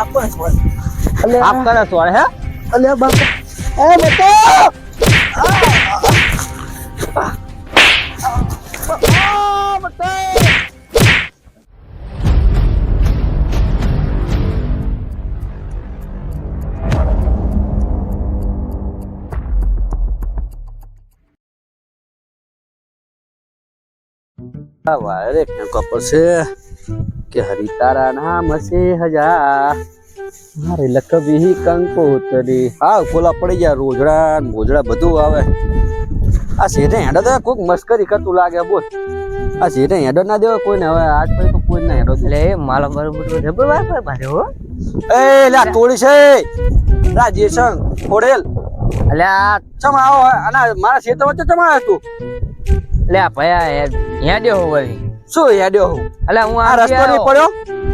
આપણ છોડ અલે આપતા છોડ હે અલે બાપા એ બેટો વારે કપર છે કે હરિતારા નામ છે હજા મારે લખબી કંકોતરી હા કોલા પડી ગયા રોજડા મોજડા બધું આવે આ શેઠે હેડો તો કોઈક મસ્કરી કરતું લાગે બોલ આ શેઠે હેડો ના દેવો કોઈને હવે આજ પછી તો કોઈ ના હેડો એટલે મારો બરોબર જબર વાર મારે હો એ લા તોડી છે લા જેસંગ ખોડેલ એટલે આ ચમ આવો અને મારા શેઠ વચ્ચે ચમ આવ્યો તું એટલે આ ભયા હેડ્યો હો વળી શું હેડ્યો હું એટલે હું આ રસ્તો નહીં પડ્યો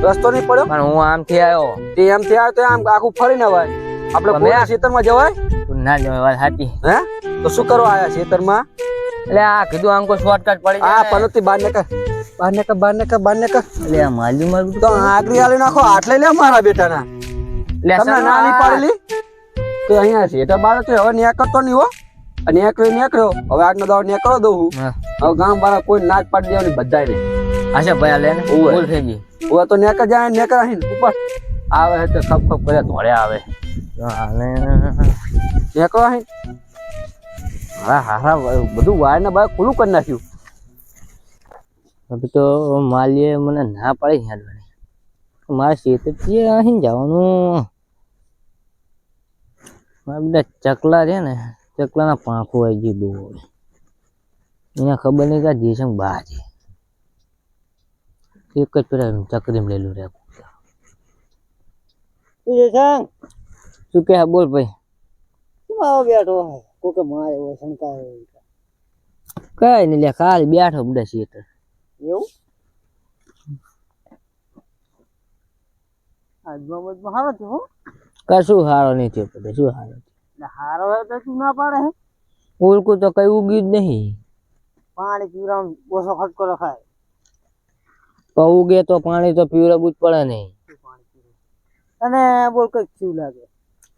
રસ્તો નહીં પડ્યો પણ હું આમથી આવ્યો તે એમ થી આવ્યો તો આમ આખું ફરીને અવાય આપણે કોઈ ખેતરમાં જવાય ના જવાય વાત સાચી હે તો શું કરવા આયા ખેતરમાં એટલે આ કીધું આમ કોઈ શોર્ટકટ પડી આ પનોતી બહાર ને કર એટલે આ માલ્યું મારું તો આગળી આલી નાખો આટ લઈ લે મારા બેટાના તમને ના નહીં પાડેલી તો અહીંયા છે તો બાળક હવે ન્યા કરતો નહીં હો અને નેકળ્યો હવે આજનો દાવ નેકળો દઉં હવે ગામ વાળા કોઈ નાચ પાડી દેવાની બધાય ને આશા ભયા લે ને ભૂલ થઈ ગઈ હવે તો નેકળ જાય નેકળ અહીં ઉપર આવે તો ખપ ખપ કરે ધોળે આવે નેકળો અહીં હારા બધું વાયર ને બાય ખુલ્લું કરી નાખ્યું હવે તો માલીએ મને ના પાડી હેડવાની મારા ખેતરથી અહીં જવાનું મારા બધા ચકલા છે ને ચકલાના પાંખો આવી ગઈ બહુ એને ખબર નહીં કે જેસંગ બા છે એક જ પેલા ચકરીમાં લેલું રે શું કે બોલ ભાઈ શું આવો બેઠો કોકે મારે એવો શંકાય કઈ નહીં લે ખાલી બેઠો બધા ખેતર એવું આજમાં હારો છે હો કશું હારો નહીં થયો બધે શું હારો હારો હોય તો તું ના પાડે હે ઉલકું તો કઈ ઉગ્યું જ નહીં પાણી પીવડાવ ઓછો ખટકો રખાય ઉગે તો પાણી તો પીવડાવવું જ પડે નહીં અને બોલ કઈ શું લાગે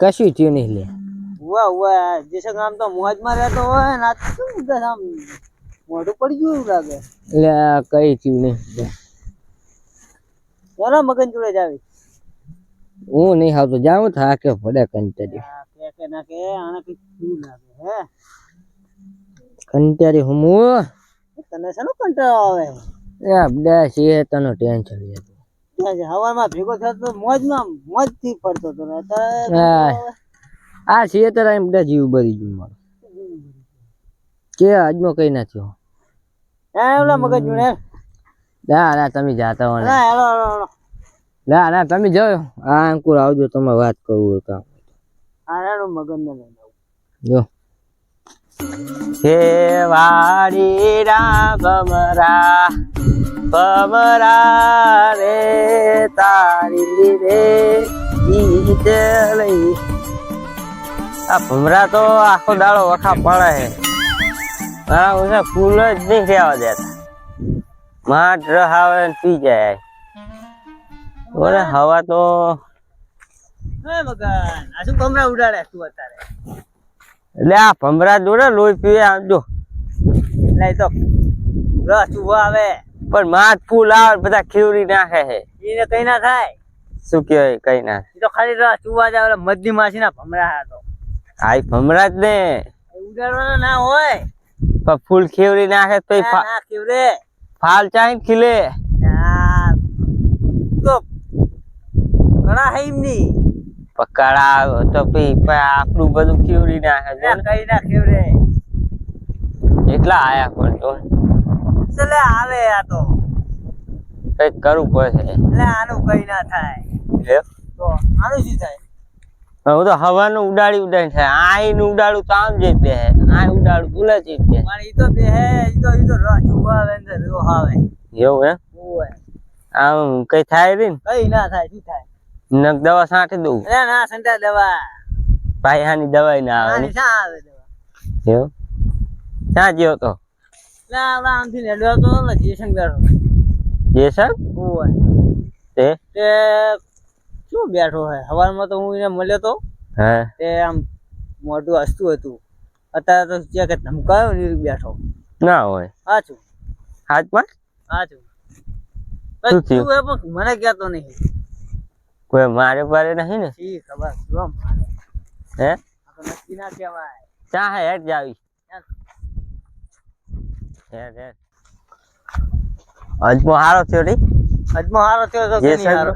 કશું થયું નહીં લે વાહ વાહ જેસે આમ તો મોજમાં રહેતો હોય ને આ શું બસ આમ મોઢું પડી ગયું એવું લાગે એટલે કઈ થયું નહીં એનો મગન જોડે જ આવી હું નહીં આવતો જાઉં થાકે પડે કંટાળી કે ના કે આને કઈ શું લાગે હે કંટાળી હું તને શેનો કંટાળો આવે બધા સેહતનો ટેન્શન લેતું હવામાં ભેગો થતો તો મોજ થી ફરતો હતો આ સેતર આમ બધા જીવ બરી ગયું મારું કે આજમાં કઈ ના થયો ઓલા મગજ જોડે ના તમે જાતા હો ના તમે જાઓ આ અંકુર આવજો તમે વાત કરવું કામ મગજ ને જો હે વાડી રા બમરા રે તારી રે ગીત લઈ આ ભમરા તો આખો દાડો વખા પડે હે મારા ફૂલ જ નહીં રહેવા દેતા માટ રહાવે ને પી જાય બોલે હવા તો શું ભમરા ઉડાડે તું અત્યારે એટલે આ ભમરા જોડે લોહી પીવે આમ જો એટલે તો રસ ઉભો આવે પણ માથ ફૂલ આવે બધા ખીવરી નાખે છે એને કઈ ના થાય શું કહેવાય કઈ ના એ તો ખાલી રસ ઉભા જાય મધની માસી ના ભમરા હતો આ ભમરા જ ને ઉડાડવાના ના હોય પણ ફૂલ ખીવરી નાખે તો ખીવરે ફાલ ચાઈ ખીલે તો ઘણા હે એમની પકડા તો આપણું બધું ખીવરી નાખે કઈ ના ખીવરે એટલા આયા પણ તો ચલે આવે આ તો કઈક કરવું પડે એટલે આનું કઈ ના થાય તો આનું શું થાય હું તો હવાનું ઉડાડી થાય આ નું ઉડાડું તો આમ જઈ બે આ ઉડાડું તુલા જઈ બે પણ ઈ તો બે હે ઈ તો રસ ઉભા આવે ને રો આવે એવું હે ઓય આમ કઈ થાય રે કઈ ના થાય શું થાય નક દવા છાંટી દઉં ના સંતા દવા ભાઈ હાની દવાઈ ના આવે ને શા આવે દવા એવું શા જ્યો તો ના આમથી નેડ્યો તો જેસંગ બેઠો જેસંગ ઓય તે શું બેઠો હે હવારમાં તો હું એને મળ્યો તો હે તે આમ મોઢું હસતું હતું અત્યારે તો જ્યાં કે ધમકાયો ને એ બેઠો ના હોય સાચું હાથમાં સાચું શું થયું? તું એ પણ મને કહેતો નહીં કોઈ મારે બારે નહીં ને શી ખબર શું મારે હે આ તો નક્કી ના કહેવાય ચા હે હેડ જાવી હેડ હેડ અજમો હારો થયો રી અજમો હારો થયો તો જે કે નહીં હારો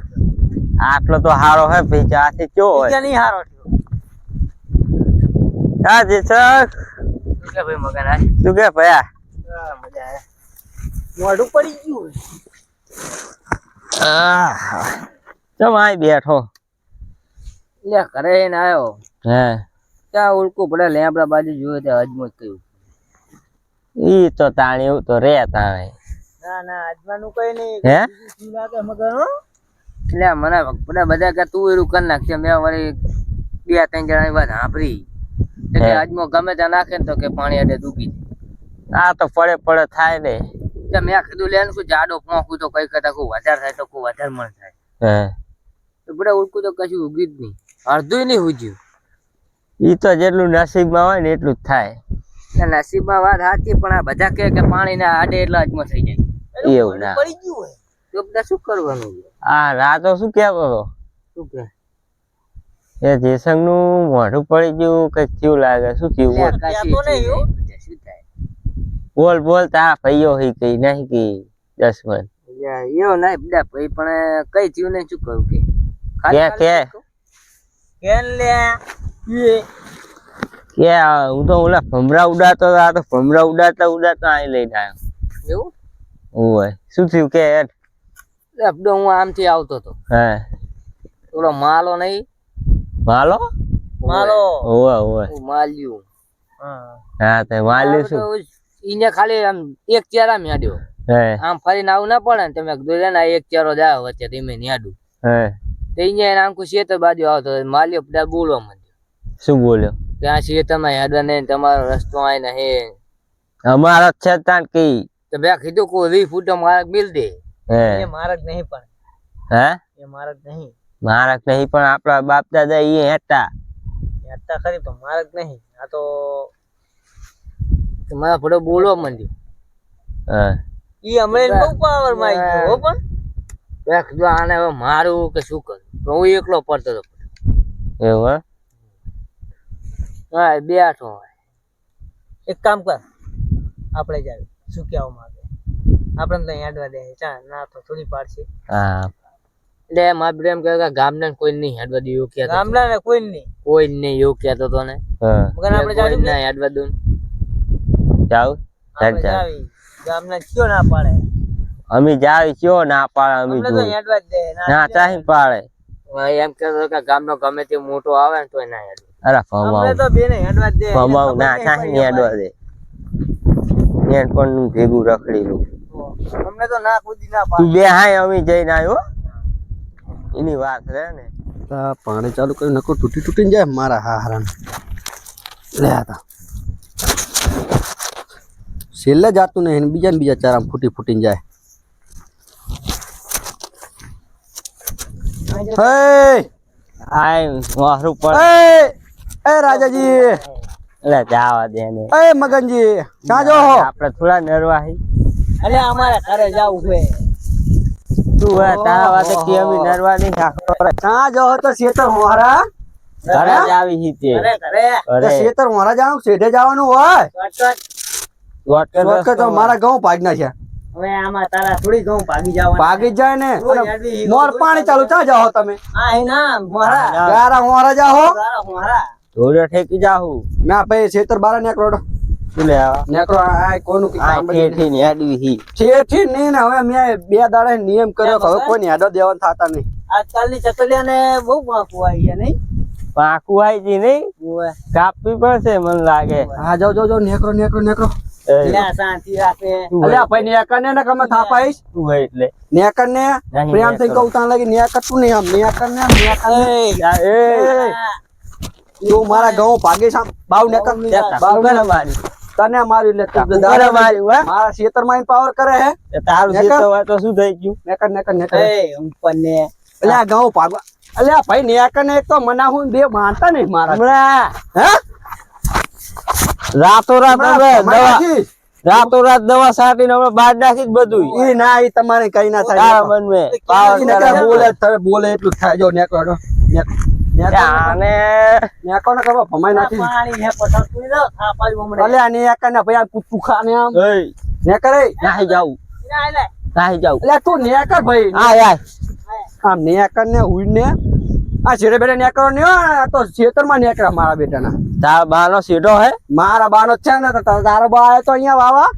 આટલો તો હારો હે ભાઈ ચાથી કયો ઈ હોય કે નહીં હારો થયો હા જે સર શું કે ભાઈ મગન આ તું કે ભયા મજા આવે મોઢું પડી ગયું ચમ આય બેઠો લે ઘરે ને આવ્યો હે ત્યાં ઉડકું પડે લેબડા બાજુ જોયો ત્યાં અજમો જ કહ્યું ઈ તો તાણી એવું તો રે તાણે ના ના અજમાનું કઈ નહીં હે શું લાગે મગર હો એટલે મને બધા કે તું એરું કરી નાખ મેં વળી 2-3 જણાની વાત સાંભળી એટલે હે. અજમો ગમે ત્યાં નાખે ને તો કે પાણી અડે ડૂબી આ તો પડે પડે થાય ને જાય મેં કીધું લે ને કોઈ જાડો પોંખું તો કઈ કહેતા કોઈ વધારે થાય તો કોઈ વધારે મણ થાય હે તો બધા ઉડકું તો કશું ઉગી જ નહીં અડધું નહીં ઉગ્યું ઈ તો જેટલું નસીબમાં હોય ને એટલું જ થાય એટલે નસીબમાં વાત સાચી પણ આ બધા કહે કે પાણી ના આડે એટલે અજમો થઈ જાય એવું ના પડી ગયું હોય તો બધા શું કરવાનું છે? આ રાતો શું કેતો હતો શું કે એ જેસંગ નું મોઢું પડી ગયું કઈક થયું લાગે શું થયું બોલ કશું કહેતો નહીં હો. બધા શું થાય બોલ બોલ તા ભાઈઓ હી કઈ નહીં કઈ 10 મન એવો ના બધા ભાઈ પણ કઈ થયું નહીં શું કરું કે કે કેન લે એ કે હું તો ઓલા ભમરા ઉડાતો હતો, આ તો ભમરા ઉડાતા ઉડાતા અહીં લઈને આવ્યો એવું ઓય શું થયું કે યાર લેપડો હું આમથી આવતો હતો હે ઓલો માલો નહીં માલો માલો ઓય ઓય હું માલ્યું હા હા તે માલ્યું શું ઈને ખાલી આમ એક ચેરા મ્યાડ્યો હે આમ ફરીને આવું ના પડે ને તમે કીધું લે ને આ એક ચેરો જાય વચ્ચે ધીમે ન્યાડું હે તો ઈને એને આંખું શેતર બાજુ આવતો હતો. માલ્યો બધા બોલવા માંડ્યો શું બોલ્યો કે આ શેતરમાં હેડવા નહીં તમારો રસ્તો આય હે અમારા છે તાન કી તો મેં કીધું કોઈ 20 ફૂટનો માર્ગ મિલ દે હે એ મારક નહીં પણ હે એ મારક નહીં મારા નહીં પણ આપણા બાપ દાદા ઈ હેતા યાત્રા ખરી તો મારક નહીં આ તો મારા ફોટો બોલવા માંડ્યો હે ઈ હમણાં બહુ પાવર માં આવી ગયો હો પણ મેં કીધું આને હવે મારું કે શું કરું તો હું એકલો પડતો હતો એવું હા બેઠો એક કામ કર આપણે જાય શું કહેવા માંગે આપણે તો હેડવા દે ચા ના તો થોડી પાડશે હા એટલે મારા પ્રેમ કહે કે ગામના કોઈ નહીં હેડવા દે એવું કહેતો ગામડા ને કોઈ નહીં કોઈ નહીં એવું કહેતો તો ને હા મગર આપણે કોઈ જાવી ના હેડવા દઉં જાવ આપણે જા જાવી ગામના કયો ના પાડે અમે જાવી કયો ના પાડે અમે આપણે તો જોઈ હેડવા જ દે ના ચાહી પાડે એમ કહેતો કે ગામનો ગમે તે મોટો આવે ને તોય ના હેડવા અરે આપણે ફમાવ તો બેને હેડવા જ દે ફમાવ ખબર ના નહીં ચાહી પડી હેડવા દે નેન પણ ભેગું રખડેલું તો અમને તો ના કૂદી ના તું પાડે બે હાય અમે જઈને આવ્યો એની વાત રે ને પાણી ચાલુ કરી નકો તૂટીને જાય મારા હારાને લે હતા છેલ્લે જાતું નહીં બીજા ને બીજા ચારામાં ફૂટીને જાય હે આય વાહરું પર એ રાજાજી એટલે જાવા દે ને એ મગનજી ક્યાં જો હો આપણે થોડા નરવાહી અલે અમારે ઘરે જાવું છે તું હે તારા વાતે કે અમે નરવા નહીં રાખો ક્યાં જો હો તો શેતર મોહરા ઘરે જ આવી હી તે ઘરે ઘરે તો અરે શેતર મોહરા જવાનું શેઠે જવાનું હોય શોર્ટકટ શોર્ટકટ તો મારા ઘઉં ભાગ નાખ્યા હવે આમાં તારા થોડી ઘઉં ભાગી જવાના ભાગી જ જાય ને અને મોર પાણી ચાલુ ક્યાં જાઓ તમે આ હે ના મારા ગારા મોહરા જાઓ મારા ધોરે ઠેકી જાહું ના ભાઈ શેતર બારા નેકરોડો શું લે આવા નેકરો આ કોનું કી કામ આ ઠેઠી ને હેડવી હી ઠેઠી નહીં ને હવે મેં 2 દાડા નિયમ કર્યો કે હવે કોઈ હેડો દેવાનું થતા નહીં આજકાલની ચકલિયા ને બહુ વાંકું આવી છે નહીં પાકું આઈ જી નહીં કાપવી પડશે મને લાગે હા જાઓ જાઓ જાઓ નેકરો નેકરો નેકરો લ્યા શાંતિ રાખે અલ્યા ભાઈ નેકર ને કમે થાપાઈશ તું હોય એટલે નેકર ને નહીં, પ્રેમ થી નેકર. કહું તાન લાગી નેકર તું નહીં આમ નેકર ને એ તું મારા ઘઉં ભાગે સામ બાવ નેકર બાવ ઉગર મારી તને મારી લે તું ઉગર દાડા મારી હો મારા ખેતર માં પાવર કરે હે તારું નેકર. સીતો હોય તો શું થઈ ગયું નેકર નેકર નેકર એ ઉપર ને અલ્યા ઘઉં ભાગવા અલ્યા ભાઈ નેકને એક તો મનાવું બે માનતા નહીં મારા હમણાં હે રાતોરાત હવે દવા નાખીશ. રાતોરાત દવા છાંટીને હવે બહાર નાખી જ બધું ઈ ના ઈ તમારે કઈ ના થાય તારા મન મેં પાવર ઈ નકર બોલે તમે બોલે એટલું થાય જો નેકો નેકો આને નેકો ને કરો ભમાઈ નાખી પાણી હે પસાર કરી દો થાપાયું હમણે અલ્યા નેકા ને ભાઈ આ કૂતું ખાને આમ એય નેકર એ નાહી જાઉં ના લે નાહી જાઉં અલ્યા તું નેકર ભાઈ આય આય આમ નેકર ને હુઈને આ છેડે બેડે નેકરો ને આ તો ખેતરમાં નેકરા મારા બેટાના તારા બાનો સીધો હે મારા બાનો છે ને તો તારો બા આયો તો અહીંયા વાવા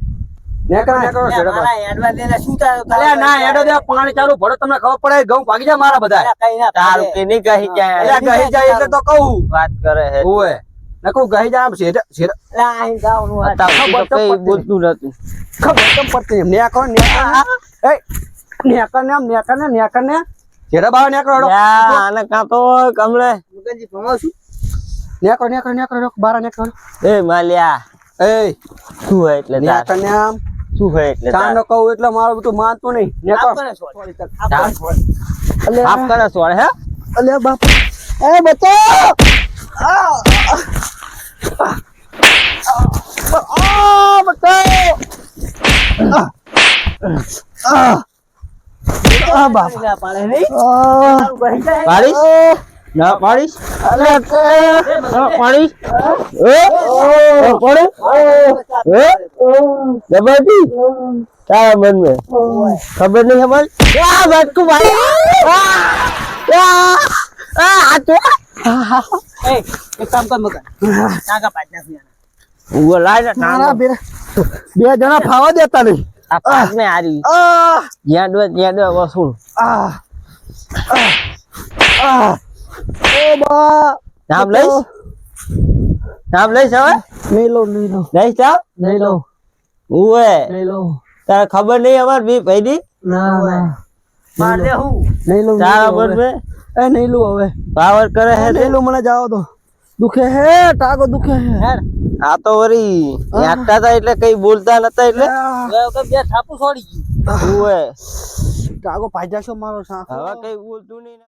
નેકરો નેકરો છેડે બા. મારા હેડવા દેને શું થાય અલ્યા ના એડો દે પાણી ચાલુ ભરો તમને ખબર પડે ઘઉં ભાગી જાય મારા બધા કઈ ના તારું કે નહીં કહી જાય અલ્યા ગહી જાય એટલે તો કહું વાત કરે હે ઓએ નકુ ગહી જાય આમ છેડે છેડે લા અહીં ગાવનું આ તારું તો કઈ બોલતું નતું ખબર કેમ પડતી એમ નેકરો નેકર એ નેકર ને આમ નેકર ને છેડે બા નેકરો હેડો. યા, આને કાં તો કમળે મગનજી ભમાવશું નેકરો નેકરો નેકરો નેકરો બારા નેકરો એ માલ્યા એ શું હે એટલે તાર નેકર ને આમ શું હે એટલે તાર ચાંદો કહું એટલે મારું બધું માનતું નહીં નેકરો આપને છોડ તાર આપ કરે સોળ હે અલ્યા બાપ એ બતો ના પાડે નહીં પાડીશ ના પાડીશ ના પાડીશ પડે જબરજી તારા મન में ખબર નહીં ખબર આ બટકુ ભાઈ એ એક કામ કર મગન નાગા પાડ નાખ્યા वो लाइन મારા બે જણા ફાવા દેતા નહીં આ પાસ में आ रही જ્યાં દો વસૂલ ઓ બા નામ લઈશ હવે નહીં લો લઈશ ચાલ નહીં લો ઉએ નહીં લો તારે ખબર નહીં અમાર બી ભાઈ ના માર દે હું નહીં લો તારા મન में એ નહીં લો હવે પાવર કરે હે નહીં લો મને જાઓ તો દુખે હે ટાગો દુખે હે આ તો વરી યાકતા હતા એટલે કઈ બોલતા નતા એટલે બે થાપુ છોડી ગયું ઉએ ટાગો પાઈ જાશો મારો સાથ હવે કઈ બોલતું નહીં